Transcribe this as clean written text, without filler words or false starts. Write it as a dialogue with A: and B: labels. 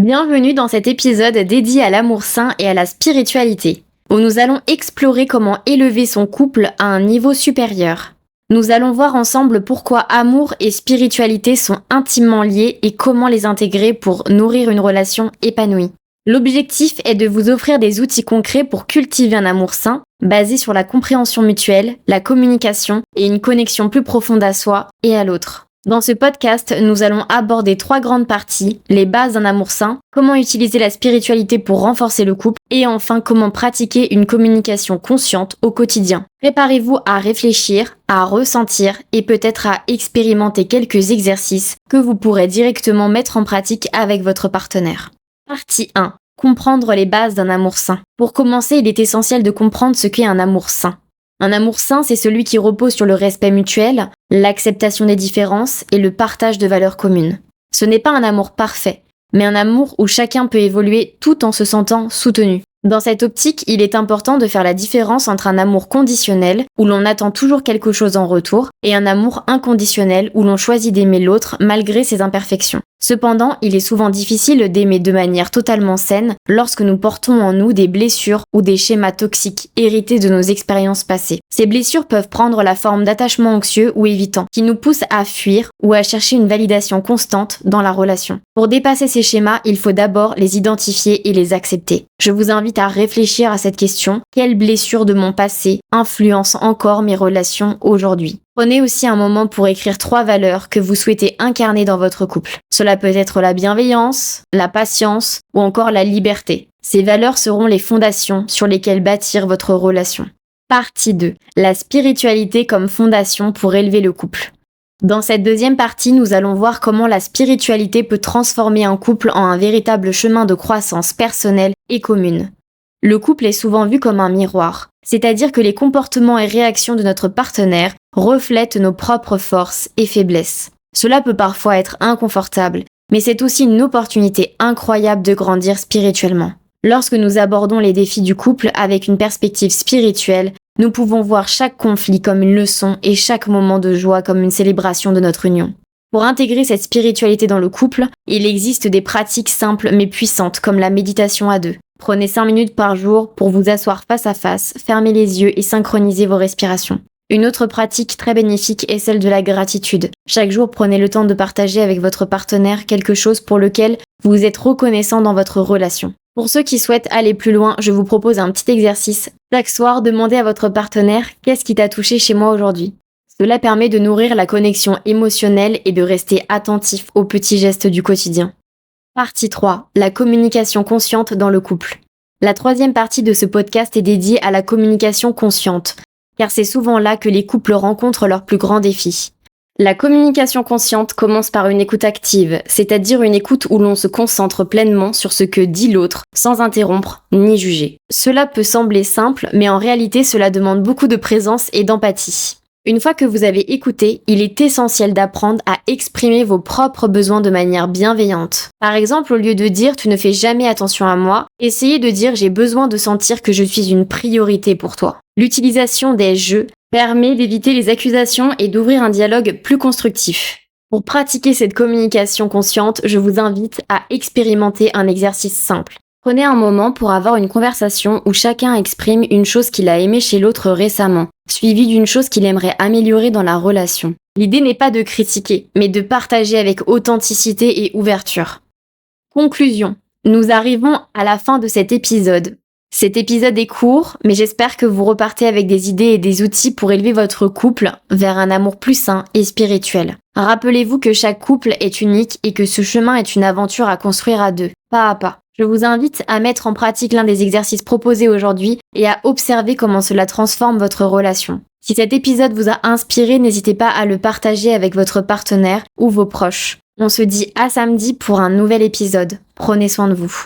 A: Bienvenue dans cet épisode dédié à l'amour sain et à la spiritualité, où nous allons explorer comment élever son couple à un niveau supérieur. Nous allons voir ensemble pourquoi amour et spiritualité sont intimement liés et comment les intégrer pour nourrir une relation épanouie. L'objectif est de vous offrir des outils concrets pour cultiver un amour sain, basé sur la compréhension mutuelle, la communication et une connexion plus profonde à soi et à l'autre. Dans ce podcast, nous allons aborder 3 grandes parties, les bases d'un amour sain, comment utiliser la spiritualité pour renforcer le couple, et enfin comment pratiquer une communication consciente au quotidien. Préparez-vous à réfléchir, à ressentir et peut-être à expérimenter quelques exercices que vous pourrez directement mettre en pratique avec votre partenaire. Partie 1. Comprendre les bases d'un amour sain. Pour commencer, il est essentiel de comprendre ce qu'est un amour sain. Un amour sain, c'est celui qui repose sur le respect mutuel, l'acceptation des différences et le partage de valeurs communes. Ce n'est pas un amour parfait, mais un amour où chacun peut évoluer tout en se sentant soutenu. Dans cette optique, il est important de faire la différence entre un amour conditionnel, où l'on attend toujours quelque chose en retour, et un amour inconditionnel, où l'on choisit d'aimer l'autre malgré ses imperfections. Cependant, il est souvent difficile d'aimer de manière totalement saine lorsque nous portons en nous des blessures ou des schémas toxiques hérités de nos expériences passées. Ces blessures peuvent prendre la forme d'attachement anxieux ou évitant, qui nous poussent à fuir ou à chercher une validation constante dans la relation. Pour dépasser ces schémas, il faut d'abord les identifier et les accepter. Je vous invite à réfléchir à cette question. Quelles blessures de mon passé influencent encore mes relations aujourd'hui ? Prenez aussi un moment pour écrire 3 valeurs que vous souhaitez incarner dans votre couple. Cela peut être la bienveillance, la patience ou encore la liberté. Ces valeurs seront les fondations sur lesquelles bâtir votre relation. Partie 2. La spiritualité comme fondation pour élever le couple. Dans cette deuxième partie, nous allons voir comment la spiritualité peut transformer un couple en un véritable chemin de croissance personnelle et commune. Le couple est souvent vu comme un miroir, c'est-à-dire que les comportements et réactions de notre partenaire reflètent nos propres forces et faiblesses. Cela peut parfois être inconfortable, mais c'est aussi une opportunité incroyable de grandir spirituellement. Lorsque nous abordons les défis du couple avec une perspective spirituelle, nous pouvons voir chaque conflit comme une leçon et chaque moment de joie comme une célébration de notre union. Pour intégrer cette spiritualité dans le couple, il existe des pratiques simples mais puissantes comme la méditation à 2. Prenez 5 minutes par jour pour vous asseoir face à face, fermez les yeux et synchronisez vos respirations. Une autre pratique très bénéfique est celle de la gratitude. Chaque jour, prenez le temps de partager avec votre partenaire quelque chose pour lequel vous êtes reconnaissant dans votre relation. Pour ceux qui souhaitent aller plus loin, je vous propose un petit exercice. Chaque soir, demandez à votre partenaire « Qu'est-ce qui t'a touché chez moi aujourd'hui ?» Cela permet de nourrir la connexion émotionnelle et de rester attentif aux petits gestes du quotidien. Partie 3. La communication consciente dans le couple. La 3e partie de ce podcast est dédiée à la communication consciente, car c'est souvent là que les couples rencontrent leurs plus grands défis. La communication consciente commence par une écoute active, c'est-à-dire une écoute où l'on se concentre pleinement sur ce que dit l'autre, sans interrompre ni juger. Cela peut sembler simple, mais en réalité cela demande beaucoup de présence et d'empathie. Une fois que vous avez écouté, il est essentiel d'apprendre à exprimer vos propres besoins de manière bienveillante. Par exemple, au lieu de dire « tu ne fais jamais attention à moi », essayez de dire « j'ai besoin de sentir que je suis une priorité pour toi ». L'utilisation des « je » permet d'éviter les accusations et d'ouvrir un dialogue plus constructif. Pour pratiquer cette communication consciente, je vous invite à expérimenter un exercice simple. Prenez un moment pour avoir une conversation où chacun exprime une chose qu'il a aimée chez l'autre récemment, suivie d'une chose qu'il aimerait améliorer dans la relation. L'idée n'est pas de critiquer, mais de partager avec authenticité et ouverture. Conclusion. Nous arrivons à la fin de cet épisode. Cet épisode est court, mais j'espère que vous repartez avec des idées et des outils pour élever votre couple vers un amour plus sain et spirituel. Rappelez-vous que chaque couple est unique et que ce chemin est une aventure à construire à 2, pas à pas. Je vous invite à mettre en pratique l'un des exercices proposés aujourd'hui et à observer comment cela transforme votre relation. Si cet épisode vous a inspiré, n'hésitez pas à le partager avec votre partenaire ou vos proches. On se dit à samedi pour un nouvel épisode. Prenez soin de vous.